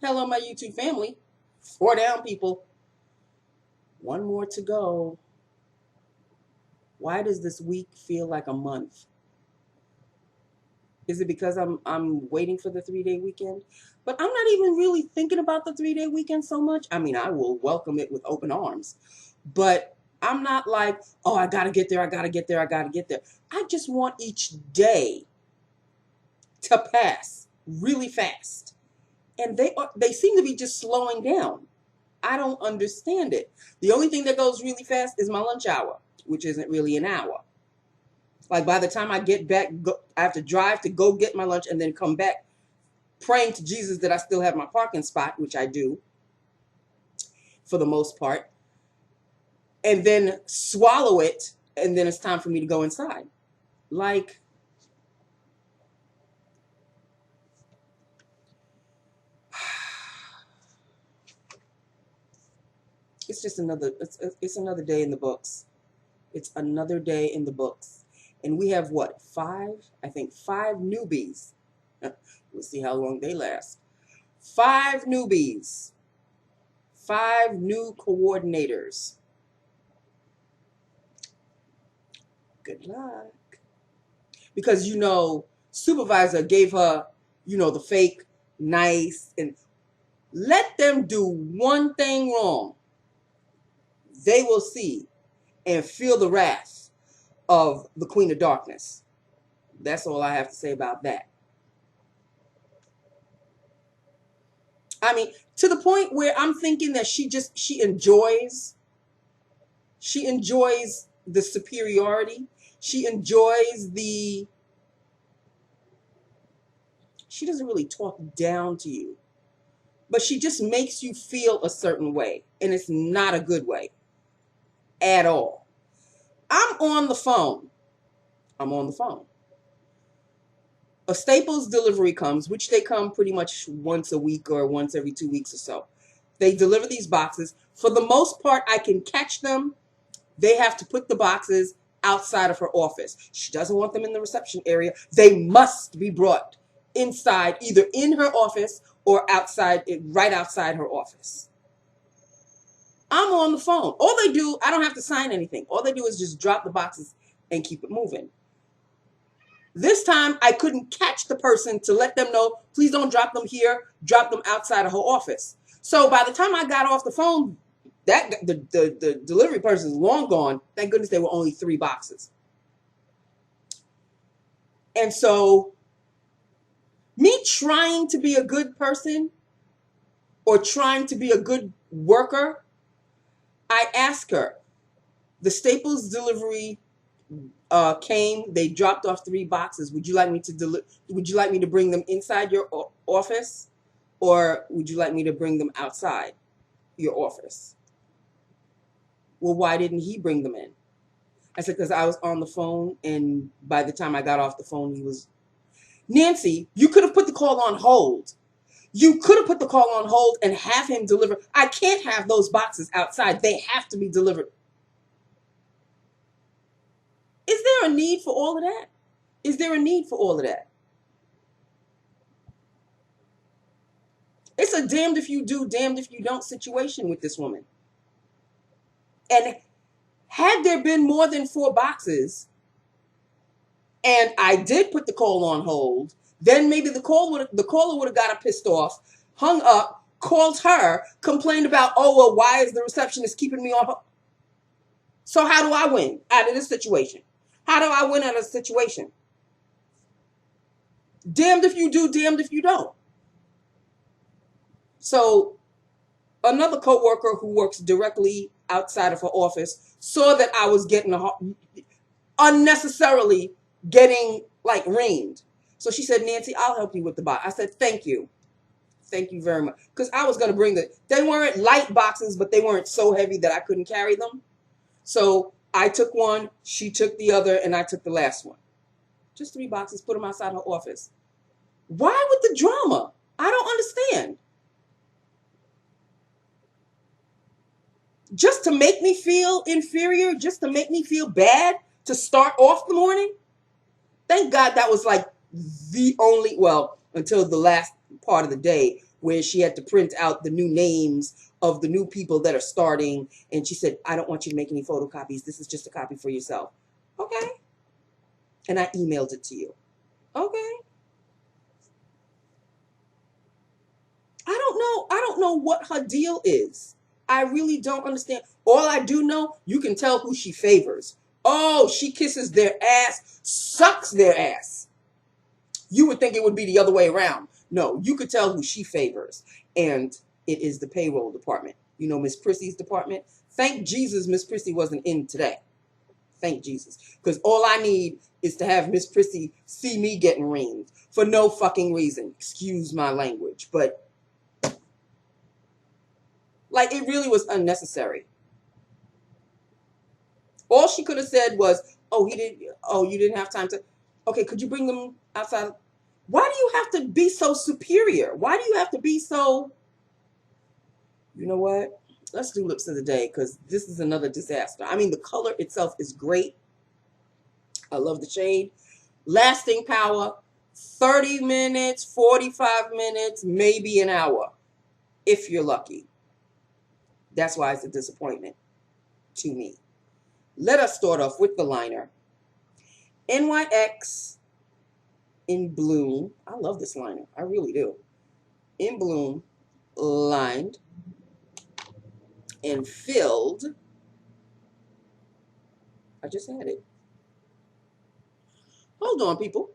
Hello, my YouTube family. 4 down, people. One more to go. Why does this week feel like a month? Is it because I'm waiting for the 3-day weekend? But I'm not even really thinking about the 3-day weekend so much. I mean, I will welcome it with open arms. But I'm not like, oh, I gotta get there, I gotta get there, I gotta get there. I just want each day to pass really fast. And they seem to be just slowing down. I don't understand it. The only thing that goes really fast is my lunch hour, which isn't really an hour. Like by the time I get back, I have to drive to go get my lunch and then come back praying to Jesus that I still have my parking spot, which I do for the most part, and then swallow it, and then it's time for me to go inside. Like, it's just it's another day in the books. It's another day in the books. And we have what, I think 5 newbies. We'll see how long they last. 5 newbies. 5 new coordinators. Good luck. Because, Supervisor gave her, the fake nice, and let them do one thing wrong. They will see and feel the wrath of the Queen of Darkness. That's all I have to say about that. I mean, to the point where I'm thinking that she enjoys the superiority. She enjoys she doesn't really talk down to you, but she just makes you feel a certain way, and it's not a good way at all. I'm on the phone. A Staples delivery comes, which they come pretty much once a week or once every 2 weeks or so. They deliver these boxes. For the most part, I can catch them. They have to put the boxes outside of her office. She doesn't want them in the reception area. They must be brought inside, either in her office or outside, right outside her office. I'm on the phone. All they do, I don't have to sign anything. All they do is just drop the boxes and keep it moving. This time, I couldn't catch the person to let them know, please don't drop them here, drop them outside of her office. So by the time I got off the phone, the delivery person is long gone. Thank goodness there were only 3 boxes. And so me trying to be a good person or trying to be a good worker, I asked her, the Staples delivery came, they dropped off 3 boxes. Would you like me to bring them inside your office, or would you like me to bring them outside your office? Well, why didn't he bring them in? I said, because I was on the phone, and by the time I got off the phone, he was... Nancy, you could have put the call on hold. You could have put the call on hold and have him deliver. I can't have those boxes outside. They have to be delivered. Is there a need for all of that? Is there a need for all of that? It's a damned if you do, damned if you don't situation with this woman. And had there been more than 4 boxes, and I did put the call on hold, then maybe the caller would have got pissed off, hung up, called her, complained about, oh, well, why is the receptionist keeping me on hold? So how do I win out of this situation? How do I win out of this situation? Damned if you do, damned if you don't. So another coworker who works directly outside of her office saw that I was unnecessarily getting like reamed. So she said, Nancy, I'll help you with the box. I said, thank you. Thank you very much. Because I was going to bring they weren't light boxes, but they weren't so heavy that I couldn't carry them. So I took one, she took the other, and I took the last one. Just 3 boxes, put them outside her office. Why with the drama? I don't understand. Just to make me feel inferior, just to make me feel bad to start off the morning? Thank God that was like the only, well, until the last part of the day where she had to print out the new names of the new people that are starting. And she said, I don't want you to make any photocopies. This is just a copy for yourself. Okay. And I emailed it to you. Okay. I don't know what her deal is. I really don't understand. All I do know, you can tell who she favors. Oh, she kisses their ass, sucks their ass. You would think it would be the other way around. No, you could tell who she favors. And it is the payroll department. You know, Miss Prissy's department. Thank Jesus Miss Prissy wasn't in today. Thank Jesus. Because all I need is to have Miss Prissy see me getting reamed for no fucking reason. Excuse my language. But like, it really was unnecessary. All she could have said was, oh, you didn't have time to, okay, could you bring them outside? Why do you have to be so superior? Why do you have to be so, you know what? Let's do lips of the day, because this is another disaster. I mean, the color itself is great. I love the shade. Lasting power, 30 minutes, 45 minutes, maybe an hour, if you're lucky. That's why it's a disappointment to me. Let us start off with the liner. NYX in Bloom. I love this liner. I really do. In Bloom, lined and filled. I just had it. Hold on, people.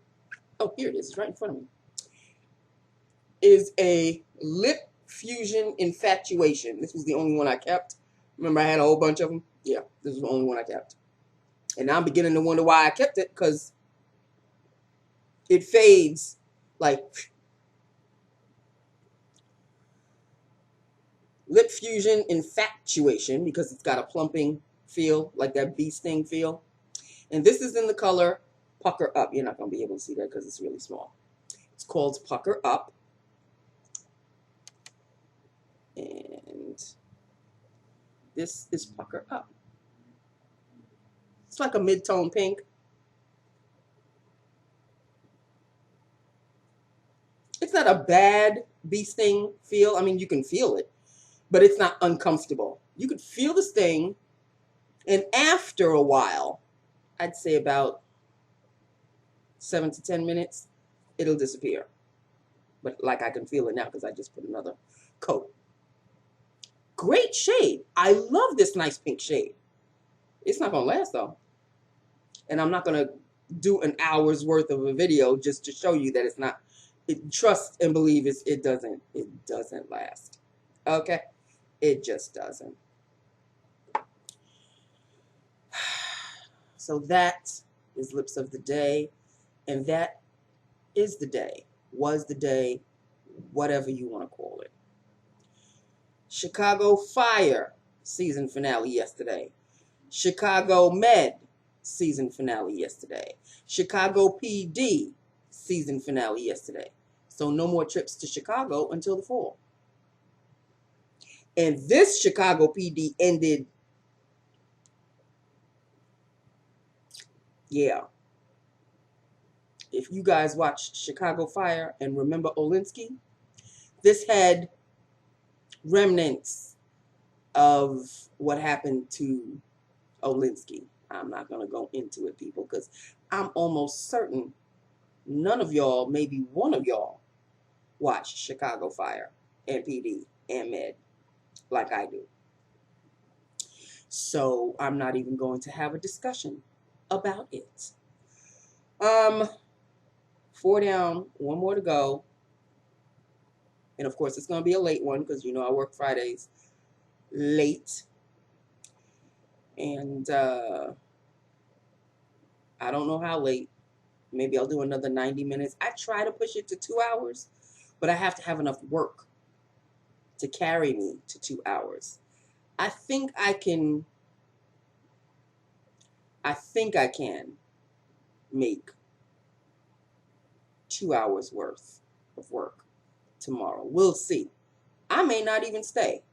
Oh, here it is. It's right in front of me. Is a Lip Fusion Infatuation. This was the only one I kept. Remember I had a whole bunch of them? Yeah, this is the only one I kept. And now I'm beginning to wonder why I kept it, because it fades like Lip Fusion Infatuation, because it's got a plumping feel, like that bee sting feel. And this is in the color Pucker Up. You're not going to be able to see that because it's really small. It's called Pucker Up. And this is Pucker Up. It's like a mid-tone pink. It's not a bad bee sting feel. I mean, you can feel it, but it's not uncomfortable. You could feel the sting, and after a while, I'd say about 7 to 10 minutes, it'll disappear. But like, I can feel it now because I just put another coat. Great shade. I love this nice pink shade. It's not going to last, though. And I'm not going to do an hour's worth of a video just to show you that it's not. Trust and believe it doesn't last. Okay? It just doesn't. So that is Lips of the Day. And that is the day. Was the day. Whatever you want to call it. Chicago Fire season finale yesterday. Chicago Med season finale yesterday. Chicago PD season finale yesterday. So no more trips to Chicago until the fall. And this Chicago PD ended, yeah. If you guys watched Chicago Fire and remember Olinsky, this had remnants of what happened to Olinsky. I'm not going to go into it, people, because I'm almost certain none of y'all, maybe one of y'all, watched Chicago Fire and PD and Med like I do. So I'm not even going to have a discussion about it. 4 down, 1 more to go. And of course, it's going to be a late one because, you know, I work Fridays late. And I don't know how late. Maybe I'll do another 90 minutes. I try to push it to 2 hours, but I have to have enough work to carry me to 2 hours. I think I can make 2 hours worth of work tomorrow. We'll see. I may not even stay.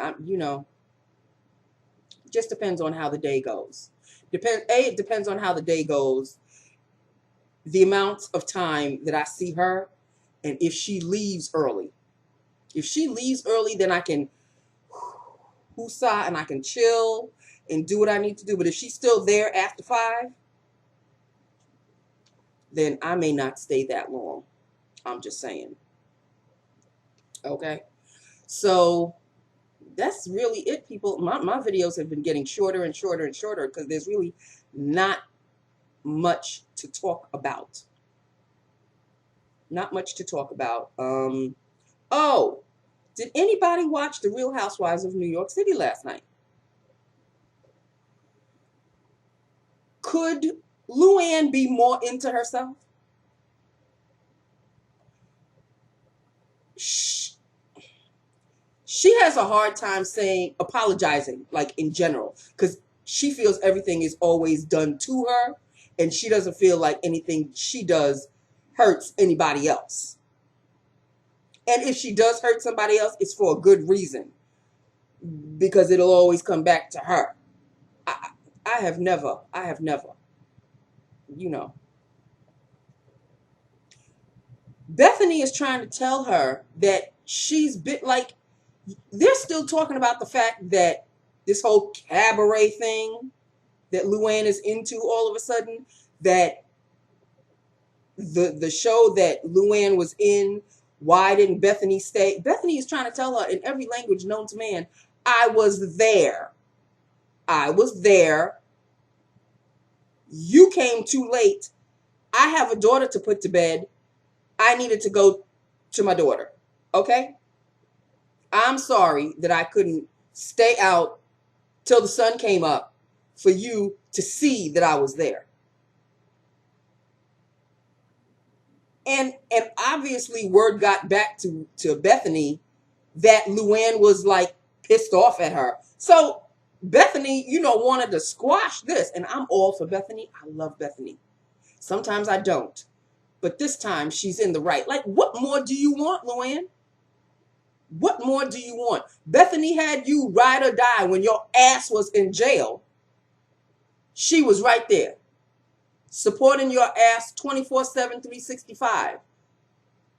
Just depends on how the day goes. It depends on how the day goes, the amount of time that I see her, and if she leaves early. If she leaves early, then I can woosah and I can chill and do what I need to do. But if she's still there after 5, then I may not stay that long. I'm just saying. Okay. So that's really it, people. My videos have been getting shorter and shorter and shorter because there's really not much to talk about. Not much to talk about. Oh, did anybody watch The Real Housewives of New York City last night? Could Luann be more into herself? She has a hard time apologizing, like in general, because she feels everything is always done to her, and she doesn't feel like anything she does hurts anybody else. And if she does hurt somebody else, it's for a good reason, because it'll always come back to her. I have never, you know. Bethany is trying to tell her that she's like, they're still talking about the fact that this whole cabaret thing that Luann is into all of a sudden, that the show that Luann was in, why didn't Bethany stay? Bethany is trying to tell her in every language known to man, I was there. I was there. You came too late. I have a daughter to put to bed. I needed to go to my daughter. Okay? I'm sorry that I couldn't stay out till the sun came up for you to see that I was there. And obviously word got back to Bethany that Luann was like pissed off at her. So Bethany, wanted to squash this. And I'm all for Bethany. I love Bethany. Sometimes I don't. But this time she's in the right. Like, what more do you want, Luann? What more do you want? Bethany had you ride or die when your ass was in jail. She was right there, supporting your ass 24/7, 365.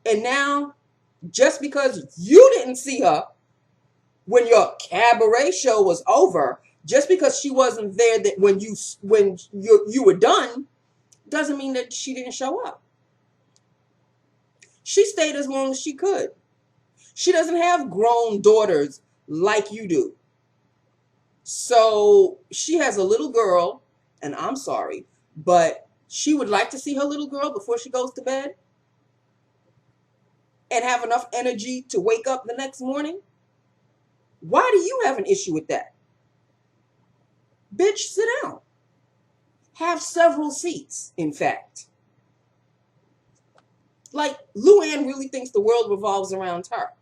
And now, just because you didn't see her when your cabaret show was over, just because she wasn't there that when you were done, doesn't mean that she didn't show up. She stayed as long as she could. She doesn't have grown daughters like you do. So she has a little girl, and I'm sorry, but she would like to see her little girl before she goes to bed and have enough energy to wake up the next morning. Why do you have an issue with that? Bitch, sit down. Have several seats, in fact. Like, Luann really thinks the world revolves around her.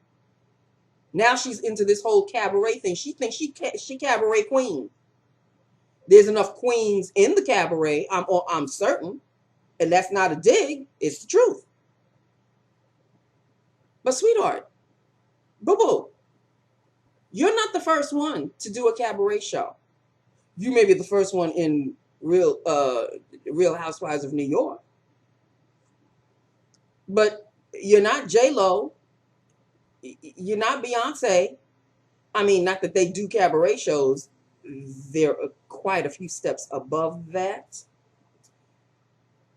Now she's into this whole cabaret thing. She thinks she cabaret queen. There's enough queens in the cabaret, I'm certain. And that's not a dig. It's the truth. But sweetheart, boo-boo, you're not the first one to do a cabaret show. You may be the first one in Real Housewives of New York. But you're not J-Lo. You're not Beyonce. I mean, not that they do cabaret shows. They're quite a few steps above that.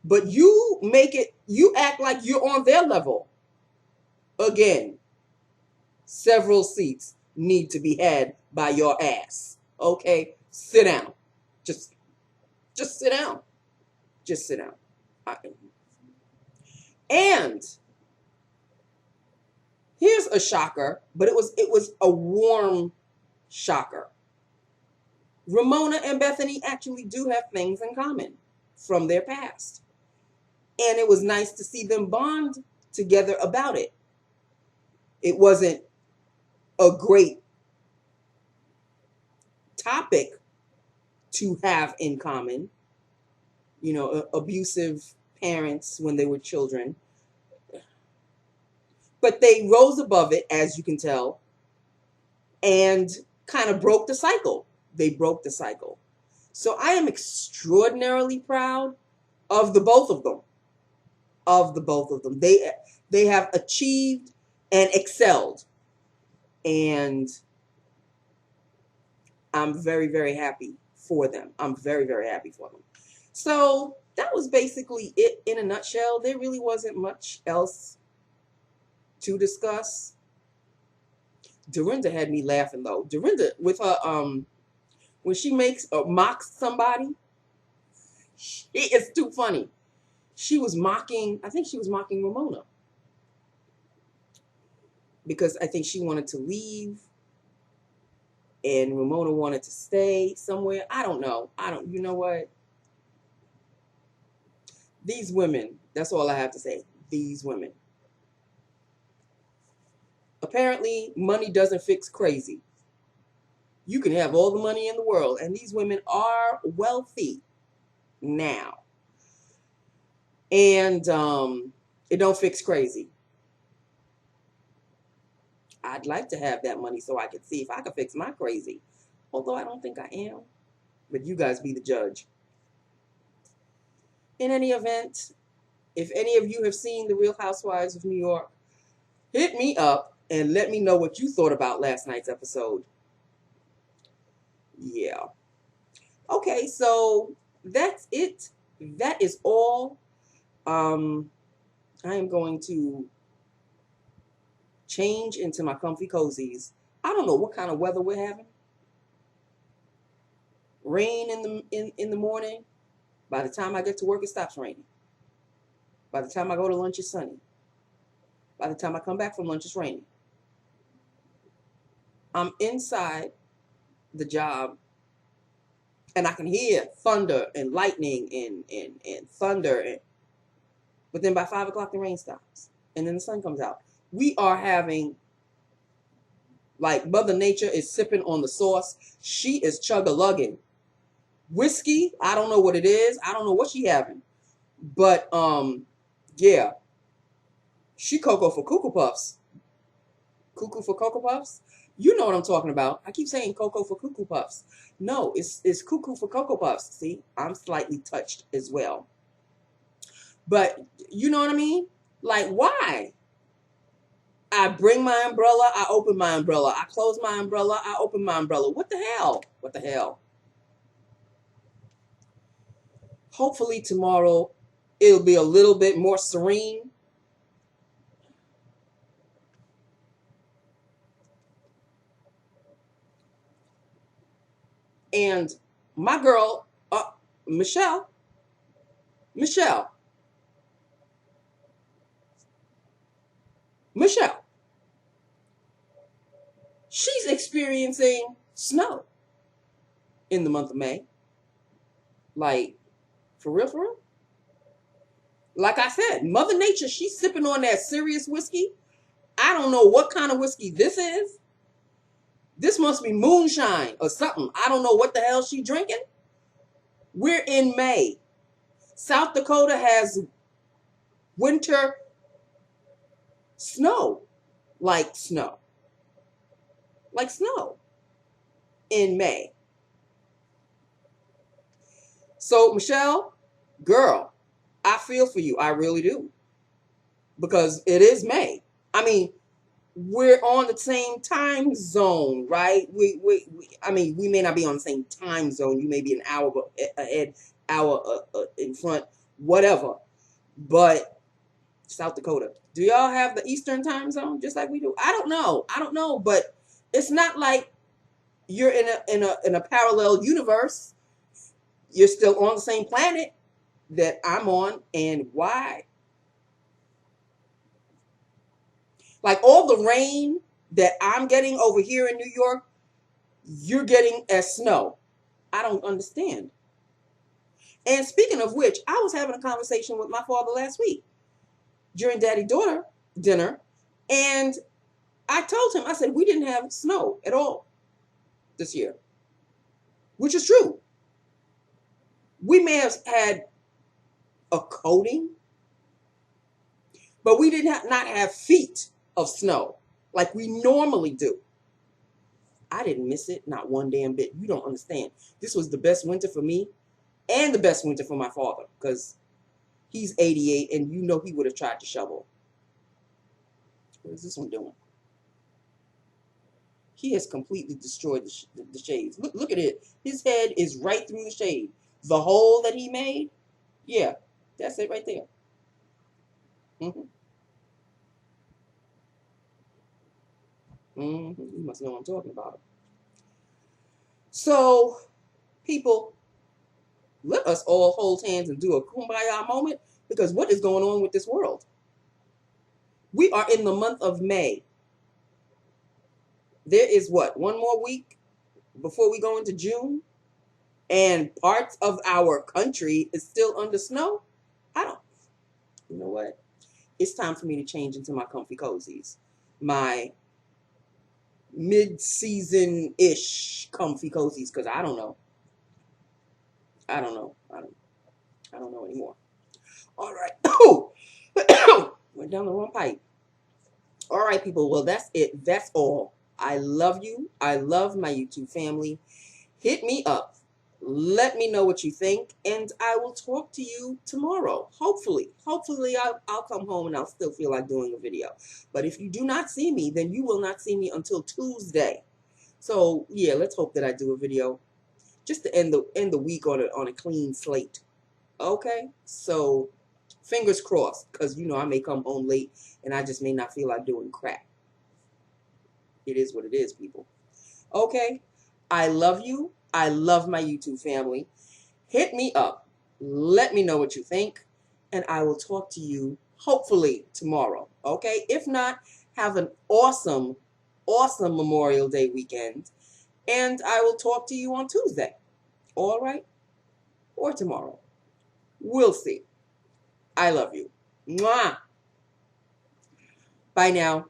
But you act like you're on their level. Again, several seats need to be had by your ass. Okay? Sit down. Just sit down. Just sit down. And here's a shocker, but it was a warm shocker. Ramona and Bethany actually do have things in common from their past. And it was nice to see them bond together about it. It wasn't a great topic to have in common. Abusive parents when they were children. But they rose above it, as you can tell, and kind of broke the cycle. They broke the cycle. So I am extraordinarily proud of the both of them. They have achieved and excelled And I'm very, very happy for them. I'm very, very happy for them. So that was basically it in a nutshell. There really wasn't much else to discuss. Dorinda had me laughing though. Dorinda with her when she makes or mocks somebody, it is too funny. She was mocking, I think she was mocking Ramona. Because I think she wanted to leave and Ramona wanted to stay somewhere. I don't know. You know what? These women, that's all I have to say. These women. Apparently, money doesn't fix crazy. You can have all the money in the world, and these women are wealthy now. And it don't fix crazy. I'd like to have that money so I could see if I could fix my crazy. Although I don't think I am. But you guys be the judge. In any event, if any of you have seen The Real Housewives of New York, hit me up and let me know what you thought about last night's episode. Yeah. Okay, so that's it. That is all. I am going to change into my comfy cozies. I don't know what kind of weather we're having. Rain in the morning. By the time I get to work, it stops raining. By the time I go to lunch, it's sunny. By the time I come back from lunch, it's raining. I'm inside the job, and I can hear thunder and lightning and thunder. But then by 5 o'clock, the rain stops, and then the sun comes out. We are having, like, Mother Nature is sipping on the sauce. She is chug-a-lugging. Whiskey, I don't know what it is. I don't know what she having. But, yeah. She cocoa for Cuckoo Puffs. Cuckoo for Cocoa Puffs? You know what I'm talking about. I keep saying cocoa for Cuckoo Puffs. No, it's Cuckoo for Cocoa Puffs. See, I'm slightly touched as well. But, you know what I mean? Like, why? I bring my umbrella, I open my umbrella. I close my umbrella, I open my umbrella. What the hell? What the hell? Hopefully tomorrow it'll be a little bit more serene. And my girl, Michelle, she's experiencing snow in the month of May. Like, for real, for real? Like I said, Mother Nature, she's sipping on that serious whiskey. I don't know what kind of whiskey this is. This must be moonshine or something. I don't know what the hell she's drinking. We're in May. South Dakota has winter snow. Like snow. Like snow in May. So, Michelle, girl, I feel for you. I really do. Because it is May. I mean, we're on the same time zone, right? I mean, we may not be on the same time zone. You may be an hour ahead, hour in front, whatever. But South Dakota, do y'all have the Eastern time zone just like we do? I don't know, but it's not like you're in a parallel universe. You're still on the same planet that I'm on, and why? Like all the rain that I'm getting over here in New York, you're getting as snow. I don't understand. And speaking of which, I was having a conversation with my father last week during daddy-daughter dinner, and I told him, I said, we didn't have snow at all this year, which is true. We may have had a coating, but we did not have feet of snow like we normally do. I didn't miss it, not one damn bit. You don't understand. This was the best winter for me and the best winter for my father because he's 88 and you know he would have tried to shovel. What is this one doing? He has completely destroyed the shades. Look at it. His head is right through the shade. The hole that he made, yeah, that's it right there. Mm-hmm. Mm-hmm. You must know what I'm talking about. So, people, let us all hold hands and do a kumbaya moment, because what is going on with this world? We are in the month of May. There is what, one more week before we go into June? And parts of our country is still under snow? I don't, you know what? It's time for me to change into my comfy cozies. My mid-season-ish comfy cozies, because I don't know. I don't know. I don't know anymore. All right. Oh, went down the wrong pipe. All right, people. Well, that's it. That's all. I love you. I love my YouTube family. Hit me up. Let me know what you think, and I will talk to you tomorrow. Hopefully. Hopefully, I'll come home and I'll still feel like doing a video. But if you do not see me, then you will not see me until Tuesday. So, yeah, let's hope that I do a video just to end the week on a clean slate. Okay? So, fingers crossed, because, you know, I may come home late and I just may not feel like doing crap. It is what it is, people. Okay? I love you. I love my YouTube family. Hit me up. Let me know what you think. And I will talk to you hopefully tomorrow. Okay? If not, have an awesome, awesome Memorial Day weekend. And I will talk to you on Tuesday. All right? Or tomorrow. We'll see. I love you. Mwah. Bye now.